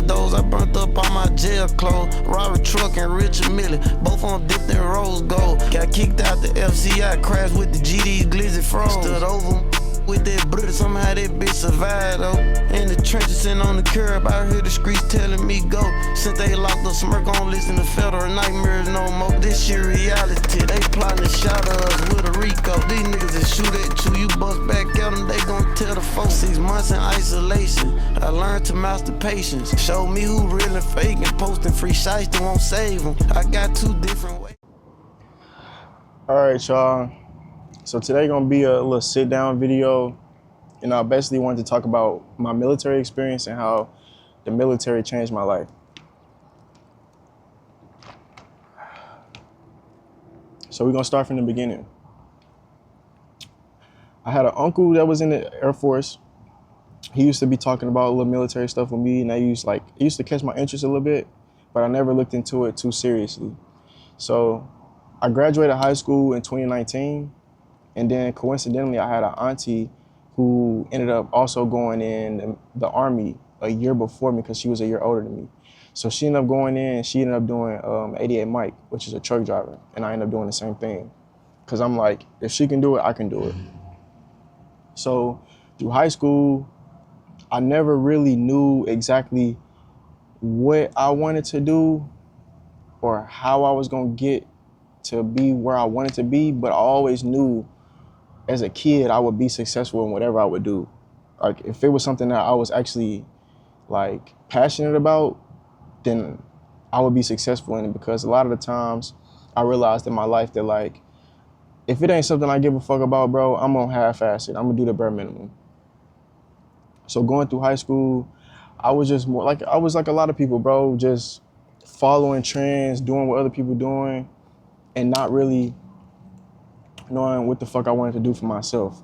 those. I burnt up all my jail clothes. Robert Truck and Richard Miller, both on dipped in rose gold. Got kicked out the FCI, crashed with the GD Glizzy Froze. Stood over with that brother, somehow that bitch survived though. In the trenches, sitting on the curb, I heard the streets telling me go. Since they locked up Smirk, on listen to Federal Nightmares no more. This shit reality, they plotting to shot us with a Rico. These niggas that shoot at you, you bust back at them, they gon' tell the folks 6 months in isolation. I learned to master patience, show me who real and fake, and posting free shiesty won't save them. I got 2 different ways. All right, y'all. So today gonna be a little sit down video. I basically wanted to talk about my military experience and how the military changed my life. So we're gonna start from the beginning. I had an uncle that was in the Air Force. He used to be talking about a little military stuff with me, and it used to catch my interest a little bit, but I never looked into it too seriously. So I graduated high school in 2019. And then coincidentally, I had an auntie who ended up also going in the Army a year before me because she was a year older than me. So she ended up going in, she ended up doing 88 Mike, which is a truck driver. And I ended up doing the same thing. Because I'm like, if she can do it, I can do it. So through high school, I never really knew exactly what I wanted to do or how I was gonna get to be where I wanted to be, but I always knew as a kid, I would be successful in whatever I would do. Like, if it was something that I was actually, like, passionate about, then I would be successful in it, because a lot of the times I realized in my life that, like, if it ain't something I give a fuck about, bro, I'm gonna half-ass it. I'm gonna do the bare minimum. So going through high school, I was just more, like, I was like a lot of people, bro, just following trends, doing what other people doing, and not really knowing what the fuck I wanted to do for myself.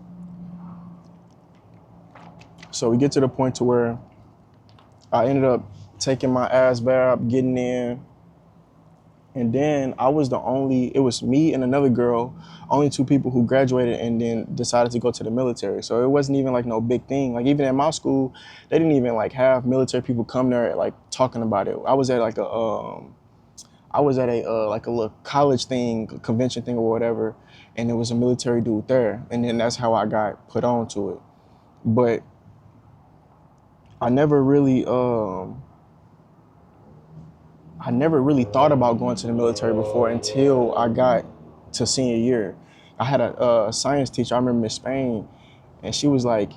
So we get to the point to where I ended up taking my ass back, getting in, and then it was me and another girl, only 2 people who graduated and then decided to go to the military. So it wasn't even like no big thing. Like, even at my school, they didn't even like have military people come there like talking about it. I was at like a like a little college thing, convention thing or whatever, and there was a military dude there, and then that's how I got put on to it. But I never really thought about going to the military before until I got to senior year. I had a science teacher, I remember Miss Spain, and she was like,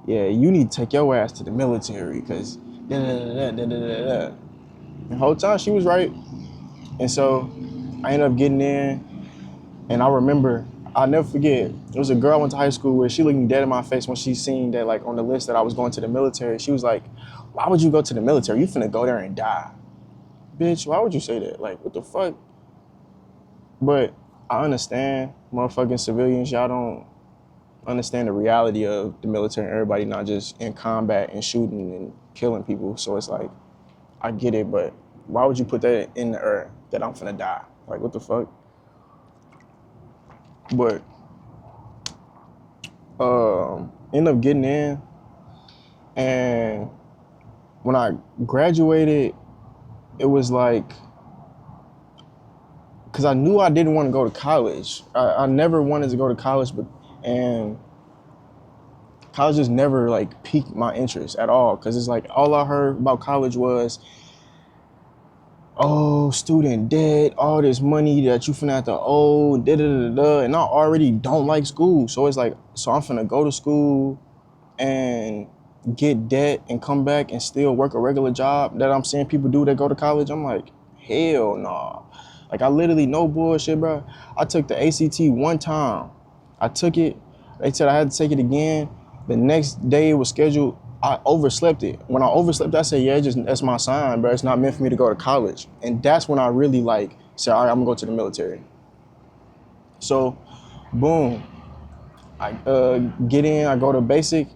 yeah, you need to take your ass to the military, because da-da-da-da-da-da-da. The whole time she was right. And so I ended up getting in, and I remember, I'll never forget, there was a girl I went to high school with. She looked me dead in my face when she seen that, like, on the list that I was going to the military. She was like, why would you go to the military? You finna go there and die. Bitch, why would you say that? Like, what the fuck? But I understand, motherfucking civilians, y'all don't understand the reality of the military and everybody not just in combat and shooting and killing people. So it's like, I get it, but why would you put that in the earth that I'm finna die? Like, what the fuck? But ended up getting in, and when I graduated, it was like, because I knew I didn't want to go to college. I never wanted to go to college, and college just never like piqued my interest at all, because it's like all I heard about college was, oh, student debt, all this money that you finna have to owe, da-da-da-da, and I already don't like school. So it's like, so I'm finna go to school and get debt and come back and still work a regular job that I'm seeing people do that go to college. I'm like, hell nah. Like, I literally, no bullshit, bro. I took the ACT one time. I took it, they said I had to take it again. The next day it was scheduled, I overslept it. When I overslept, I said, yeah, that's my sign, bro. It's not meant for me to go to college. And that's when I really like said, all right, I'm gonna go to the military. So, boom. I get in, I go to basic.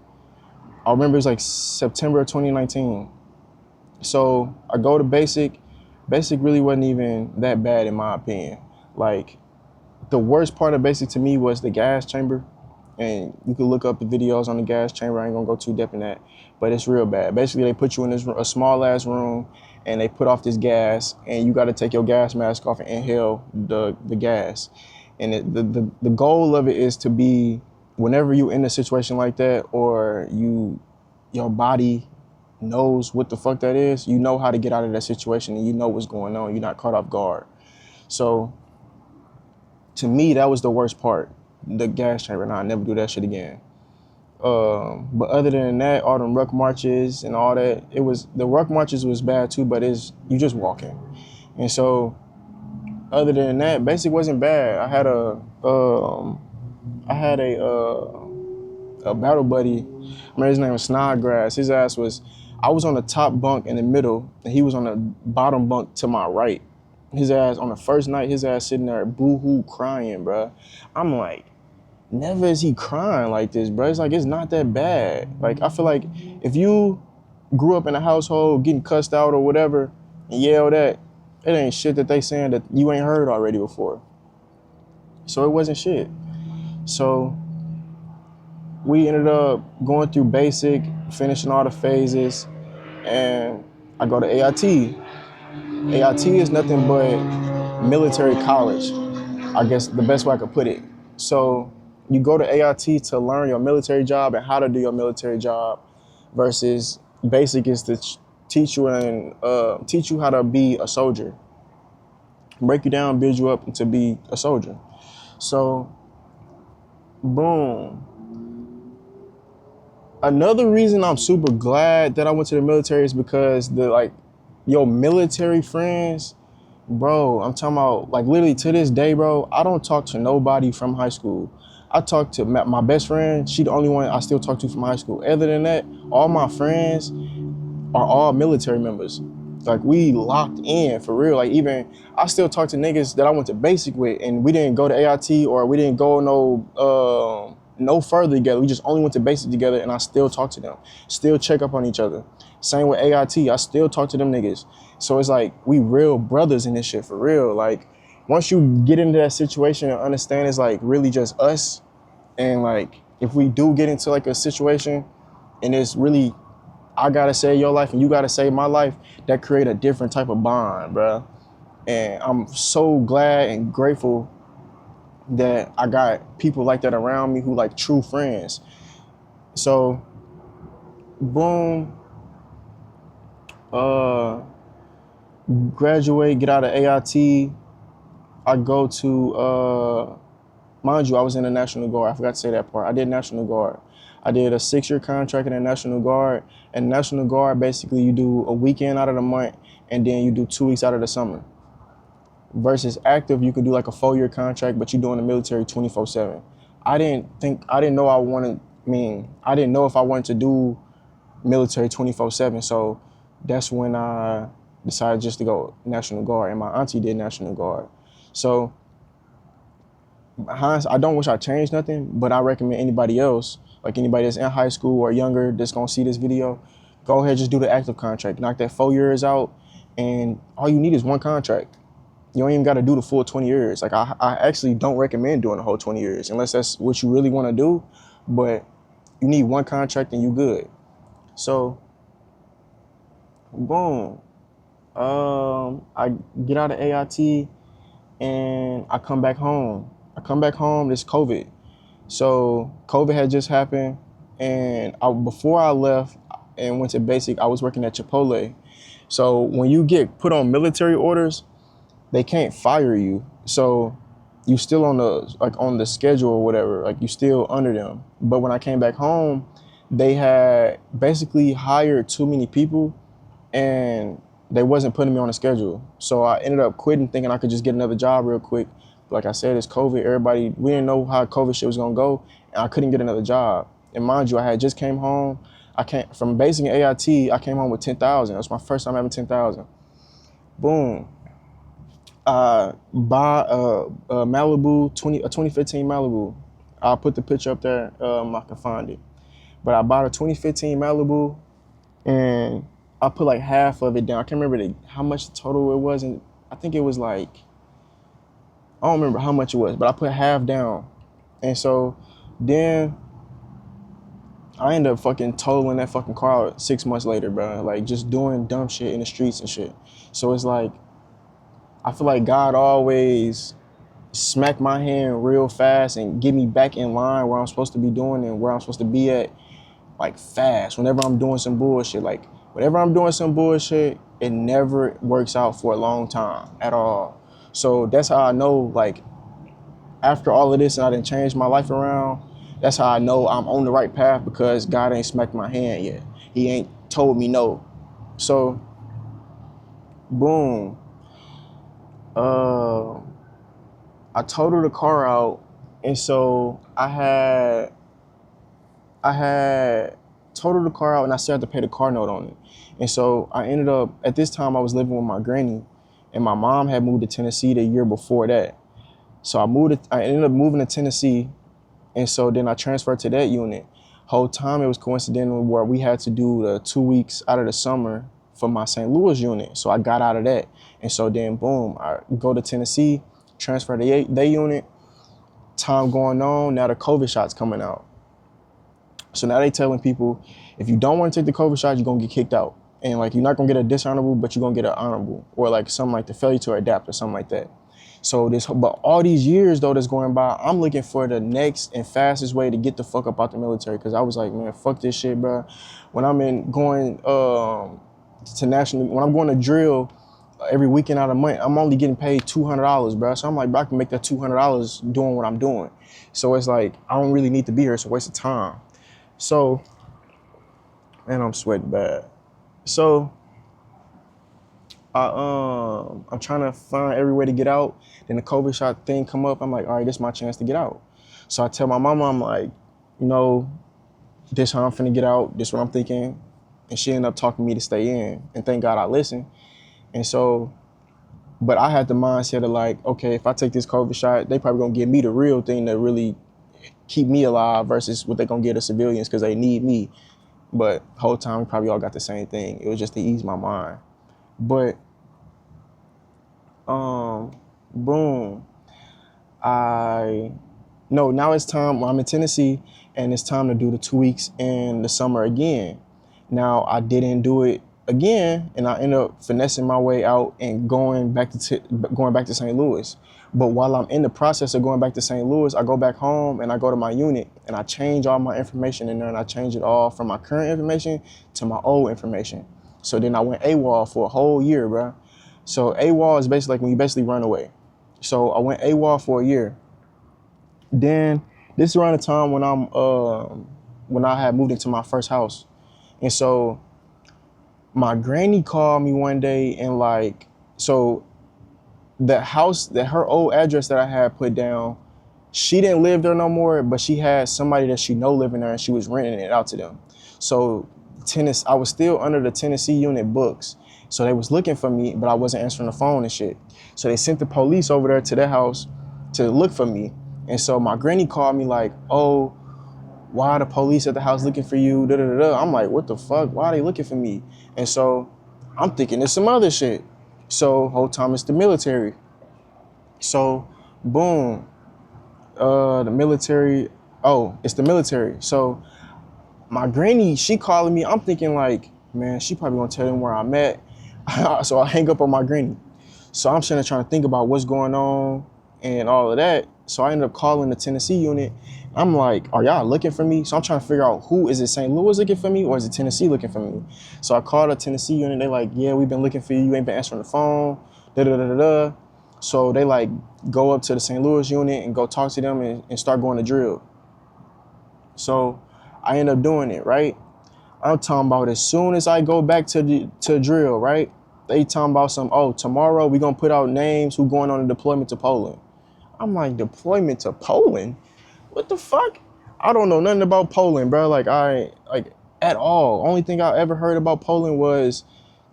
I remember it was like September of 2019. So I go to basic. Basic really wasn't even that bad in my opinion. Like, the worst part of basic to me was the gas chamber. And you can look up the videos on the gas chamber. I ain't gonna go too deep in that. but it's real bad. Basically, they put you in a small ass room, and they put off this gas, and you got to take your gas mask off and inhale the gas. And the goal of it is to be, whenever you in a situation like that, or your body knows what the fuck that is, you know how to get out of that situation, and you know what's going on. You're not caught off guard. So to me, that was the worst part, the gas chamber. Nah, I never do that shit again. But other than that, all them ruck marches and all that, the ruck marches was bad too, but you just walking. And so other than that, basic wasn't bad. I had a battle buddy. I remember his name was Snodgrass. His ass I was on the top bunk in the middle, and he was on the bottom bunk to my right. His ass, on the first night, his ass sitting there boo-hoo crying, bro. I'm like, never is he crying like this, bro. It's like, it's not that bad. Like, I feel like if you grew up in a household getting cussed out or whatever and yelled at, it ain't shit that they saying that you ain't heard already before. So it wasn't shit. So we ended up going through basic, finishing all the phases, and I go to AIT. AIT is nothing but military college, I guess the best way I could put it. So you go to AIT to learn your military job and how to do your military job, versus basic is to teach you how to be a soldier, break you down, build you up to be a soldier. So, boom. Another reason I'm super glad that I went to the military is because your military friends, bro, I'm talking about, like, literally to this day, bro, I don't talk to nobody from high school. I talk to my best friend. She the only one I still talk to from high school. Other than that, all my friends are all military members. Like, we locked in for real. Like, even I still talk to niggas that I went to basic with, and we didn't go to AIT, or we didn't go no further together. We just only went to basic together, and I still talk to them, still check up on each other. Same with AIT, I still talk to them niggas. So it's like, we real brothers in this shit for real. Like, once you get into that situation and understand it's like really just us, and like, if we do get into like a situation and it's really, I gotta save your life and you gotta save my life, that create a different type of bond, bro. And I'm so glad and grateful that I got people like that around me who like true friends. So, boom, graduate, get out of AIT. I go to, mind you, I was in the National Guard. I forgot to say that part. I did National Guard. I did a 6-year contract in the National Guard. And National Guard, basically, you do a weekend out of the month, and then you do 2 weeks out of the summer. Versus active, you could do like a 4-year contract, but you're doing the military 24/7. I didn't know if I wanted to do military 24/7. So that's when I decided just to go National Guard, and my auntie did National Guard. So I don't wish I changed nothing, but I recommend anybody else, like anybody that's in high school or younger that's gonna see this video, go ahead, just do the active contract. Knock that 4 years out, and all you need is one contract. You don't even gotta do the full 20 years. Like, I actually don't recommend doing the whole 20 years unless that's what you really wanna do, but you need one contract and you good. So, boom. I get out of AIT and I come back home. It's COVID. So COVID had just happened, and before I left and went to basic, I was working at Chipotle. So when you get put on military orders, they can't fire you. So you still on the schedule or whatever, like you still under them. But when I came back home, they had basically hired too many people and they wasn't putting me on a schedule. So I ended up quitting, thinking I could just get another job real quick. Like I said, it's COVID. We didn't know how COVID shit was gonna go, and I couldn't get another job. And mind you, I had just came home. From basic in AIT, I came home with 10,000. It was my first time having 10,000. Boom. I buy a Malibu, a 2015 Malibu. I'll put the picture up there, I can find it. But I bought a 2015 Malibu, and I put like half of it down. I can't remember how much the total it was, and I think it was like, I don't remember how much it was, but I put half down. And so then I ended up fucking totaling that fucking car out 6 months later, bro. Like just doing dumb shit in the streets and shit. So it's like, I feel like God always smack my hand real fast and get me back in line where I'm supposed to be doing and where I'm supposed to be at, like fast. Whenever I'm doing some bullshit, like whenever I'm doing some bullshit, it never works out for a long time at all. So that's how I know, like, after all of this and I didn't change my life around, that's how I know I'm on the right path, because God ain't smacked my hand yet. He ain't told me no. So, boom. I totaled the car out, and so I had totaled the car out, and I still had to pay the car note on it. And so I ended up, at this time I was living with my granny, and my mom had moved to Tennessee the year before that. So I ended up moving to Tennessee, and so then I transferred to that unit. Whole time it was coincidental where we had to do the 2 weeks out of the summer for my St. Louis unit. So I got out of that. And so then boom, I go to Tennessee, transfer to their unit, time going on, now the COVID shots coming out. So now they telling people, if you don't want to take the COVID shot, you're gonna get kicked out. And like, you're not gonna get a dishonorable, but you're gonna get an honorable, or like something like the failure to adapt or something like that. So but all these years though that's going by, I'm looking for the next and fastest way to get the fuck up out the military. Cause I was like, man, fuck this shit, bro. When I'm going when I'm going to drill every weekend out of the month, I'm only getting paid $200, bro. So I'm like, bro, I can make that $200 doing what I'm doing. So it's like, I don't really need to be here. It's a waste of time. So, man, I'm sweating bad. So I'm trying to find every way to get out. Then the COVID shot thing come up. I'm like, all right, this is my chance to get out. So I tell my mama, I'm like, you know, this how I'm finna get out. This what I'm thinking. And she ended up talking me to stay in. And thank God I listened. And so, but I had the mindset of like, okay, if I take this COVID shot, they probably gonna give me the real thing that really keep me alive versus what they gonna give the civilians because they need me. But the whole time we probably all got the same thing. It was just to ease my mind. But boom, now it's time. I'm in Tennessee, and it's time to do the 2 weeks in the summer again. Now I didn't do it again, and I ended up finessing my way out and going back to St. Louis. But while I'm in the process of going back to St. Louis, I go back home and I go to my unit and I change all my information in there, and I change it all from my current information to my old information. So then I went AWOL for a whole year, bro. So AWOL is basically like when you basically run away. So I went AWOL for a year. Then this is around the time when I had moved into my first house. And so my granny called me one day and like, so the house, that her old address that I had put down, she didn't live there no more, but she had somebody that she know living there and she was renting it out to them. So I was still under the Tennessee unit books. So they was looking for me, but I wasn't answering the phone and shit. So they sent the police over there to their house to look for me. And so my granny called me like, oh, why are the police at the house looking for you? Da, da, da, da. I'm like, what the fuck? Why are they looking for me? And so I'm thinking it's some other shit. So whole time it's the military. So boom, it's the military. So my granny, she calling me. I'm thinking like, man, she probably gonna tell them where I'm at. So I hang up on my granny. So I'm sitting there trying to think about what's going on and all of that. So I ended up calling the Tennessee unit. I'm like, are y'all looking for me? So I'm trying to figure out, who is it, St. Louis looking for me or is it Tennessee looking for me? So I called the Tennessee unit. They like, yeah, we've been looking for you. You ain't been answering the phone. Da da da da da. So they like go up to the St. Louis unit and go talk to them and start going to drill. So I end up doing it, right? I'm talking about as soon as I go back to drill, right? They talking about tomorrow we gonna put out names who going on a deployment to Poland. I'm like, deployment to Poland? What the fuck? I don't know nothing about Poland, bro. Like at all. Only thing I ever heard about Poland was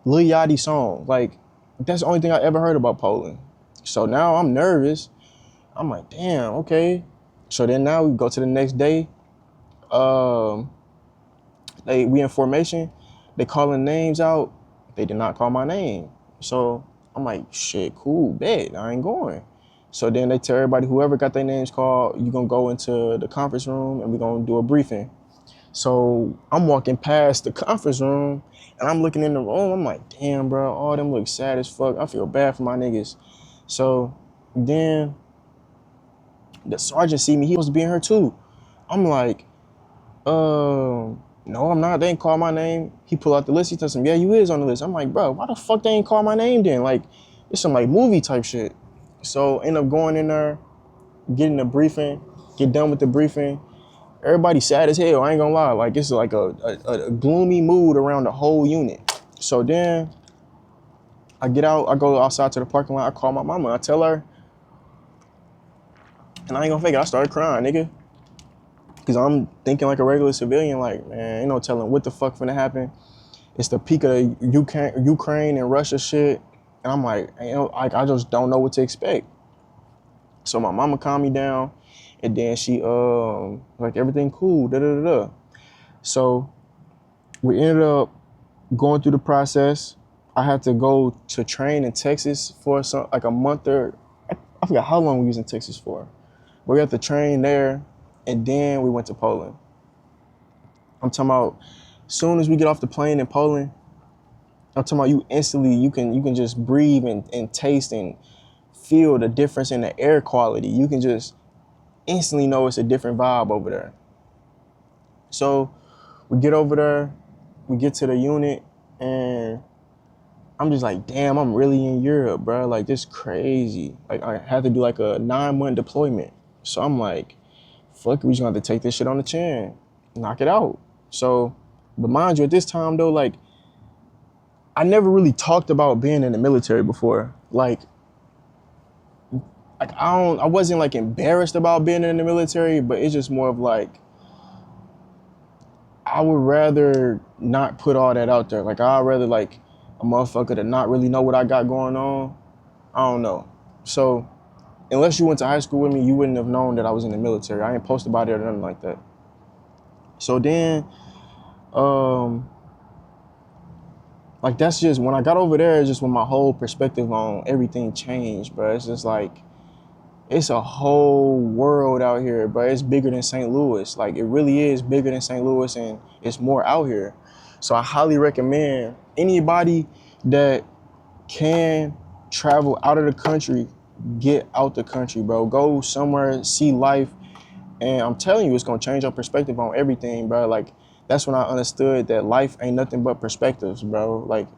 Lil Yachty's song. Like, that's the only thing I ever heard about Poland. So now I'm nervous. I'm like, damn, okay. So then now we go to the next day. We in formation. They calling names out. They did not call my name. So I'm like, shit, cool, bet, I ain't going. So then they tell everybody, whoever got their names called, you're gonna go into the conference room and we're gonna do a briefing. So I'm walking past the conference room and I'm looking in the room. I'm like, damn, bro, all them look sad as fuck. I feel bad for my niggas. So then the sergeant see me. He was being her too. I'm like, no, I'm not. They ain't call my name. He pull out the list. He tells him, yeah, you is on the list. I'm like, bro, why the fuck they ain't call my name then? Like, it's some like movie type shit. So end up going in there, getting the briefing, get done with the briefing. Everybody sad as hell, I ain't gonna lie. Like, it's like a gloomy mood around the whole unit. So then I get out, I go outside to the parking lot, I call my mama, I tell her, and I ain't gonna fake it, I started crying, nigga. Cause I'm thinking like a regular civilian, like, man, ain't no telling what the fuck finna happen. It's the peak of the Ukraine and Russia shit. And I'm like, I just don't know what to expect. So my mama calmed me down, and then she, like, everything cool, da-da-da-da. So we ended up going through the process. I had to go to train in Texas for like a month or, I forgot how long we was in Texas for. We had to train there, and then we went to Poland. I'm talking about, as soon as we get off the plane in Poland, I'm talking about you instantly, you can just breathe and taste and feel the difference in the air quality. You can just instantly know it's a different vibe over there. So we get over there, we get to the unit, and I'm just like, damn, I'm really in Europe, bro. Like, this crazy. Like, I had to do like a 9-month deployment. So I'm like, fuck it, we just gonna have to take this shit on the chin, knock it out. So, but mind you, at this time though, like, I never really talked about being in the military before. Like I wasn't like embarrassed about being in the military, but it's just more of like, I would rather not put all that out there. Like, I'd rather like a motherfucker to not really know what I got going on. I don't know. So unless you went to high school with me, you wouldn't have known that I was in the military. I ain't post about it or nothing like that. So then, like, that's just, when I got over there, it's just when my whole perspective on everything changed, bro. It's just like, it's a whole world out here, bro. It's bigger than St. Louis. Like, it really is bigger than St. Louis, and it's more out here. So I highly recommend anybody that can travel out of the country, get out the country, bro. Go somewhere, see life. And I'm telling you, it's gonna change your perspective on everything, bro. Like, that's when I understood that life ain't nothing but perspectives, bro. Like,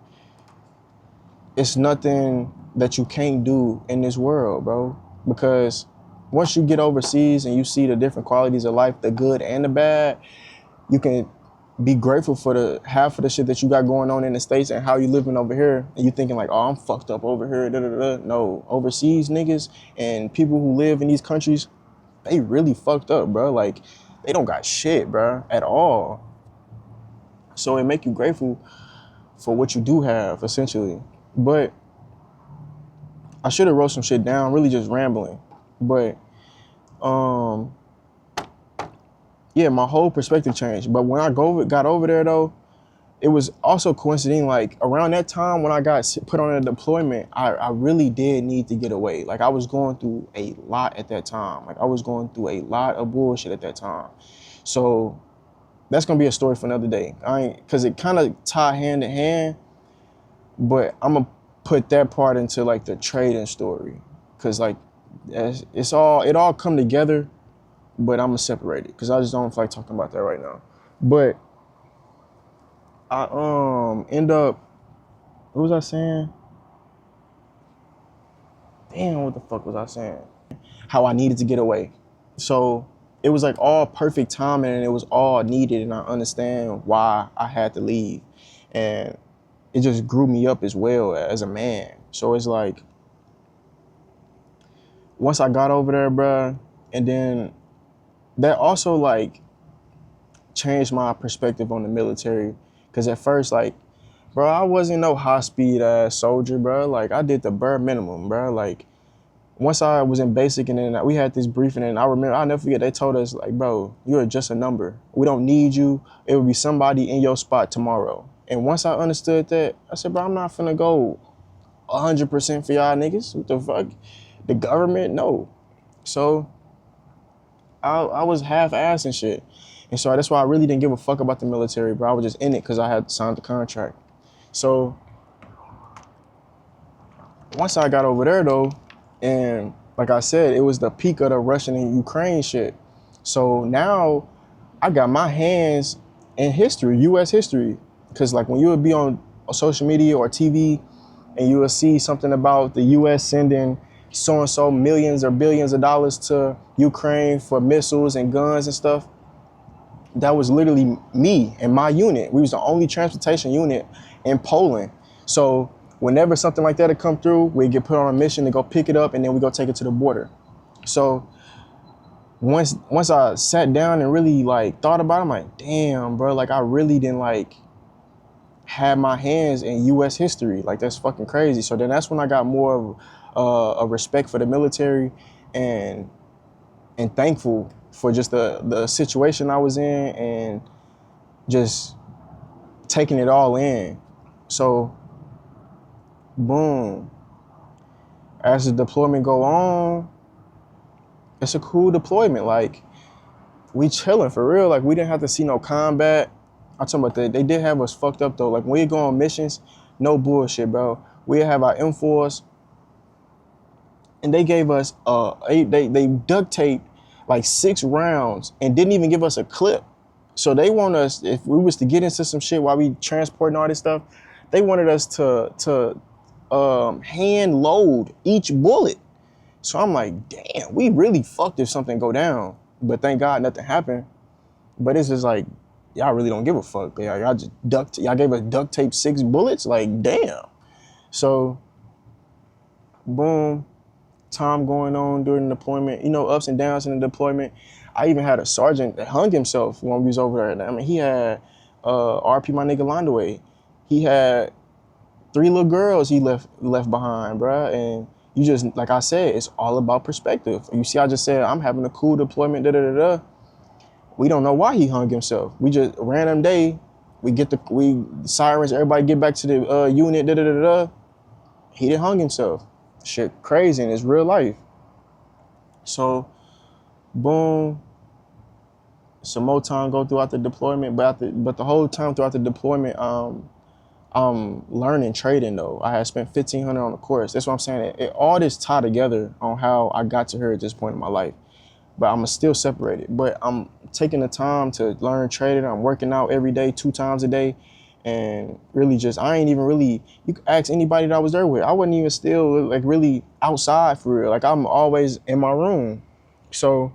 it's nothing that you can't do in this world, bro. Because once you get overseas and you see the different qualities of life, the good and the bad, you can be grateful for the half of the shit that you got going on in the States and how you living over here. And you thinking like, oh, I'm fucked up over here, da-da-da. No, overseas niggas and people who live in these countries, they really fucked up, bro. Like, they don't got shit, bro, at all. So it make you grateful for what you do have, essentially. But I should have wrote some shit down, really just rambling. But yeah, my whole perspective changed. But when I got over there though, it was also coinciding, like around that time when I got put on a deployment, I really did need to get away. Like, I was going through a lot at that time. Like, I was going through a lot of bullshit at that time. So that's gonna be a story for another day. Cause it kind of tie hand in hand, but I'm gonna put that part into like the trading story. Cause like, it all come together, but I'm gonna separate it. Cause I just don't feel like talking about that right now. But I end up, what was I saying? Damn, what the fuck was I saying? How I needed to get away. So it was like all perfect timing, and it was all needed, and I understand why I had to leave. And it just grew me up as well as a man. So it's like, once I got over there, bruh, and then that also like changed my perspective on the military. Cause at first, like, bro, I wasn't no high speed ass soldier, bro. Like, I did the bare minimum, bro. Like, once I was in basic, and then we had this briefing, and I remember, I'll never forget, they told us, like, bro, you're just a number. We don't need you. It will be somebody in your spot tomorrow. And once I understood that, I said, bro, I'm not finna go 100% for y'all niggas. What the fuck? The government? No. So I was half-assed and shit. And so that's why I really didn't give a fuck about the military, bro. I was just in it because I had signed the contract. So once I got over there though, and like I said, it was the peak of the Russian and Ukraine shit. So now I got my hands in history, U.S. history. Because like when you would be on social media or TV and you will see something about the U.S. sending so-and-so millions or billions of dollars to Ukraine for missiles and guns and stuff, that was literally me and my unit. We was the only transportation unit in Poland. So whenever something like that had come through, we'd get put on a mission to go pick it up and then we go take it to the border. So once I sat down and really like thought about it, I'm like, damn, bro, like I really didn't like have my hands in U.S. history. Like that's fucking crazy. So then that's when I got more of a respect for the military and thankful for just the situation I was in and just taking it all in. So boom, as the deployment go on, it's a cool deployment. Like we chilling for real. Like we didn't have to see no combat. I'm talking about they did have us fucked up though. Like when we go on missions, no bullshit, bro. We have our M4s and they gave us they duct taped like 6 rounds and didn't even give us a clip. So they want us, if we was to get into some shit while we transporting all this stuff, they wanted us to hand load each bullet. So I'm like, damn, we really fucked if something go down. But thank God nothing happened. But it's just like, y'all really don't give a fuck. Y'all just y'all gave us duct tape 6 bullets? Like, damn. So, boom, time going on during the deployment. You know, ups and downs in the deployment. I even had a sergeant that hung himself when we was over there. I mean, he had RP my nigga Landaway. He had 3 little girls he left behind, bruh. And you just, like I said, it's all about perspective. You see, I just said, I'm having a cool deployment, da-da-da-da. We don't know why he hung himself. We just, random day, we sirens, everybody get back to the unit, da-da-da-da. He didn't hung himself. Shit crazy, and it's real life. So, boom, some more time go throughout the deployment, but the whole time throughout the deployment, I'm learning trading though. I had spent $1,500 on the course. That's what I'm saying. All this tie together on how I got to here at this point in my life. But I'm still separated. But I'm taking the time to learn trading. I'm working out every day, 2 times a day. And really just, I ain't even really, you could ask anybody that I was there with. I wasn't even still like really outside for real. Like I'm always in my room. So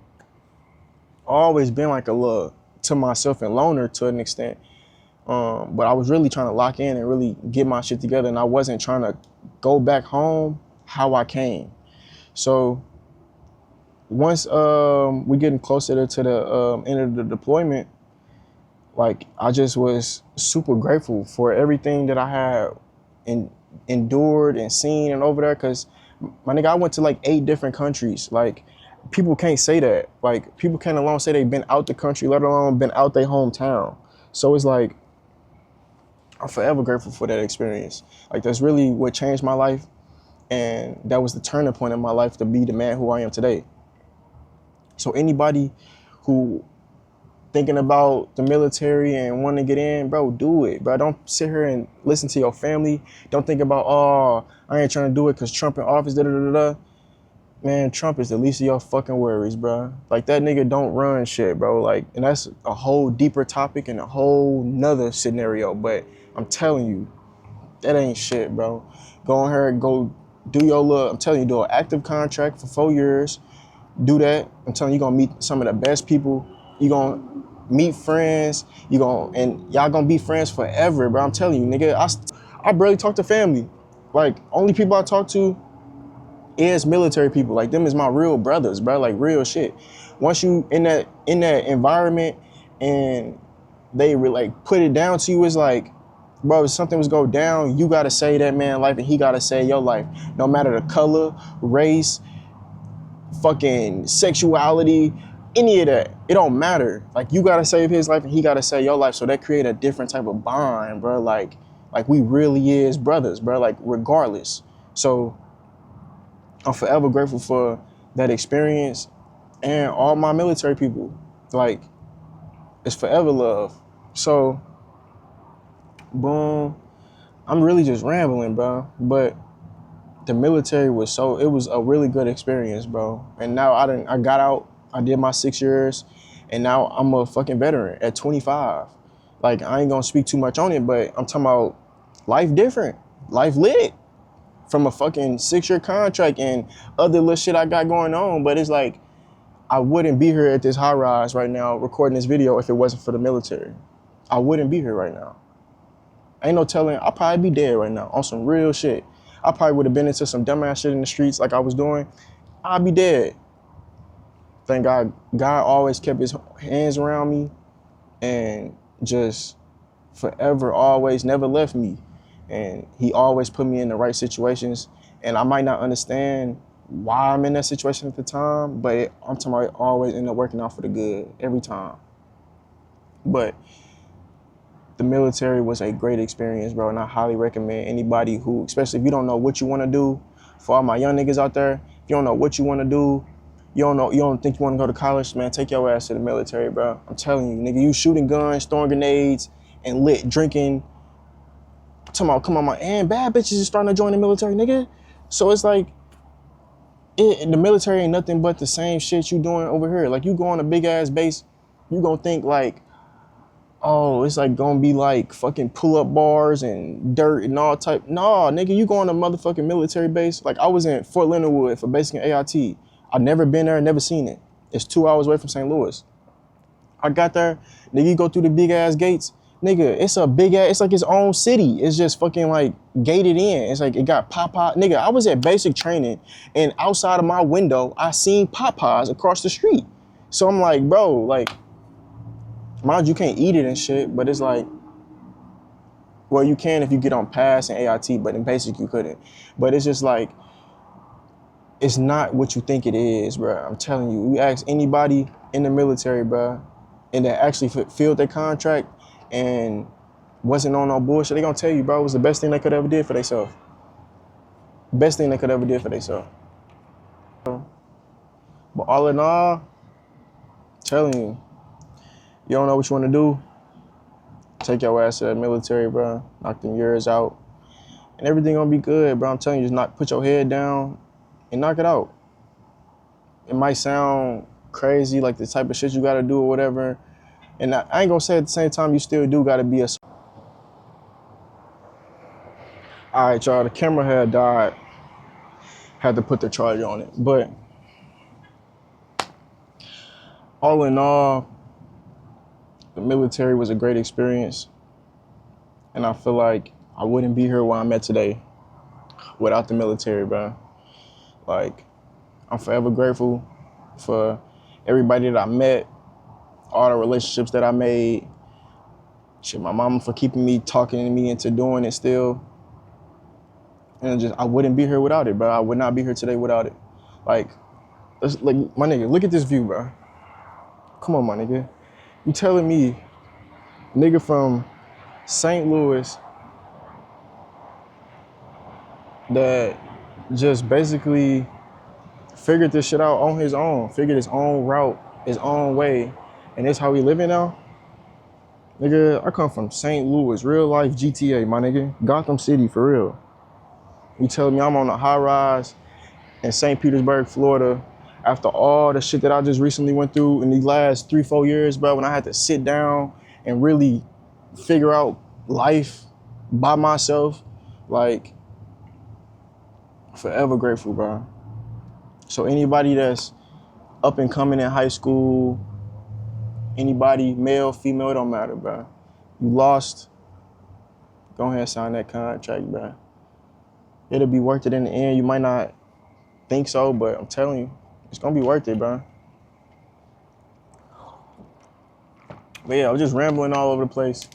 always been like a little to myself and loner to an extent. But I was really trying to lock in and really get my shit together, and I wasn't trying to go back home how I came. So once we getting closer to the end of the deployment, like I just was super grateful for everything that I had endured and seen and over there, because my nigga, I went to like 8 different countries. Like people can't say that. Like people can't alone say they've been out the country, let alone been out their hometown. So it's like, I'm forever grateful for that experience. Like that's really what changed my life, and that was the turning point in my life to be the man who I am today. So anybody who thinking about the military and wanting to get in, bro, do it, bro. Don't sit here and listen to your family. Don't think about, oh, I ain't trying to do it because Trump in office, da-da-da-da. Man, Trump is the least of your fucking worries, bro. Like that nigga don't run shit, bro. Like, and that's a whole deeper topic and a whole nother scenario, but I'm telling you, that ain't shit, bro. Go on here and go do your little, I'm telling you, do an active contract for 4 years. Do that. I'm telling you, you're gonna meet some of the best people. You're gonna meet friends. And y'all gonna be friends forever, bro. I'm telling you, nigga, I barely talk to family. Like, only people I talk to is military people. Like, them is my real brothers, bro. Like, real shit. Once you in that environment and they like put it down to you, it's like, bro, if something was go down, you gotta save that man's life and he gotta save your life. No matter the color, race, fucking sexuality, any of that. It don't matter. Like, you gotta save his life and he gotta save your life. So that create a different type of bond, bro. Like we really is brothers, bro. Like, regardless. So I'm forever grateful for that experience and all my military people. Like, It's forever love. So, boom. I'm really just rambling, bro. But the military was it was a really good experience, bro. And now I got out, I did my 6 years, and now I'm a fucking veteran at 25. Like, I ain't gonna speak too much on it, but I'm talking about life different, life lit from a fucking 6-year contract and other little shit I got going on. But it's like, I wouldn't be here at this high rise right now recording this video if it wasn't for the military. I wouldn't be here right now. Ain't no telling, I'd probably be dead right now on some real shit. I probably would have been into some dumbass shit in the streets like I was doing. I'd be dead. Thank God, God always kept his hands around me and just forever, always, never left me. And he always put me in the right situations. And I might not understand why I'm in that situation at the time, but I'm talking about it always end up working out for the good every time. But the military was a great experience, bro, and I highly recommend anybody who, especially if you don't know what you want to do, for all my young niggas out there, if you don't know what you want to do, you don't think you want to go to college, man, take your ass to the military, bro. I'm telling you, nigga, you shooting guns, throwing grenades, and lit, drinking. Come on, and bad bitches is starting to join the military, nigga. So it's like, the military ain't nothing but the same shit you doing over here. Like, you go on a big ass base, you gonna think like, oh, it's like gonna be like fucking pull-up bars and dirt and all type. Nah, nigga, you go on a motherfucking military base. Like, I was in Fort Leonard Wood for basic and AIT. I've never been there, never seen it. It's 2 hours away from St. Louis. I got there, nigga, you go through the big ass gates. Nigga, it's a big ass, it's like its own city. It's just fucking like gated in. It's like it got Popeye. Nigga, I was at basic training and outside of my window, I seen Popeyes across the street. So I'm like, bro, like, mind you can't eat it and shit, but it's like, well, you can if you get on pass and AIT, but in basic you couldn't. But it's just like, it's not what you think it is, bro. I'm telling you, you ask anybody in the military, bro, and that actually fulfilled their contract and wasn't on no bullshit, they gonna tell you, bro, it was the best thing they could ever did for themselves. Best thing they could ever did for themselves. But all in all, I'm telling you, you don't know what you want to do, take your ass to the military, bro. Knock them years out, and everything gonna be good, bro. I'm telling you, just put your head down and knock it out. It might sound crazy, like the type of shit you gotta do or whatever, and I ain't gonna say at the same time you still do gotta be a. All right, y'all, the camera had died. Had to put the charger on it, but all in all, the military was a great experience, and I feel like I wouldn't be here where I'm at today without the military, bro. Like, I'm forever grateful for everybody that I met, all the relationships that I made. Shit, my mama for keeping me, talking me into doing it still. And just, I wouldn't be here without it, bro. I would not be here today without it. Like, my nigga, look at this view, bro. Come on, my nigga. You telling me, nigga from St. Louis that just basically figured this shit out on his own, figured his own route, his own way, and that's how we living now? Nigga, I come from St. Louis, real life GTA, my nigga. Gotham City, for real. You telling me I'm on a high rise in St. Petersburg, Florida, after all the shit that I just recently went through in these last 3-4 years, bro, when I had to sit down and really figure out life by myself, like, forever grateful, bro. So anybody that's up and coming in high school, anybody, male, female, it don't matter, bro. You lost, go ahead and sign that contract, bro. It'll be worth it in the end. You might not think so, but I'm telling you, it's gonna be worth it, bro. But yeah, I was just rambling all over the place.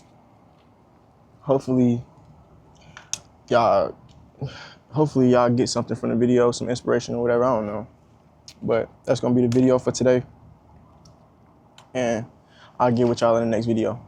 Hopefully y'all get something from the video, some inspiration or whatever, I don't know. But that's gonna be the video for today. And I'll get with y'all in the next video.